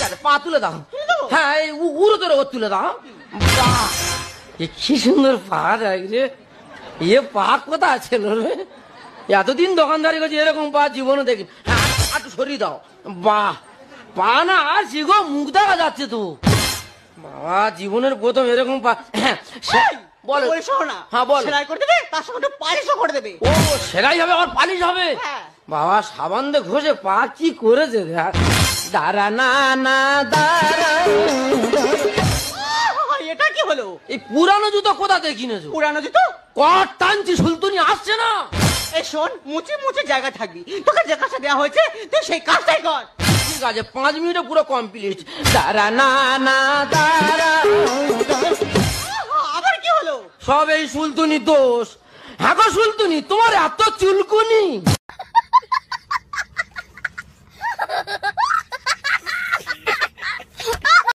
আছে, পা তুলে দাও। হ্যাঁ, এই উড়ো ধরে ও তুলে দাও। বাহ, এ কি সুন্দর পা যায় রে। এ পা কোথায় ছিল রে? এতদিন দোকানদারি করছি, এরকম পা জীবনে দেখি। হ্যাঁ, একটু সরিয়ে দাও। বাহ, পা না আর গো, মুখ দেখা যাচ্ছে তো। বাবা, জীবনের প্রথম এরকম পা। হ্যাঁ, বলো। হ্যাঁ, বল। সেলাই করে দেবে, তার সঙ্গে পালিশও করে দেবে। ও, সেলাই হবে আর পালিশ হবে? বাবা, সাবান দিয়ে ঘষে পা কি করেছে দেখ। দাঁড়া না না দাঁড়া। এটা কি হলো? এই পুরানো জুতো কোথা থেকে কিনেছো? পুরানো জুতো? কট টানছি, সুলতুনি আসছে না। এই শোন, মুচি মুচি জায়গা থাকবি, তোকে যে কাজটা দেওয়া হয়েছে তুই সেই কাজটাই কর। ঠিক আছে, 5 মিনিটে পুরো কমপ্লিট। দাঁড়া না না দাঁড়া। আবার কি হলো? সব এই সুলতুনি দোষ। হ্যাঁ গো সুলতুনি, তোমার এত চুলকুনি।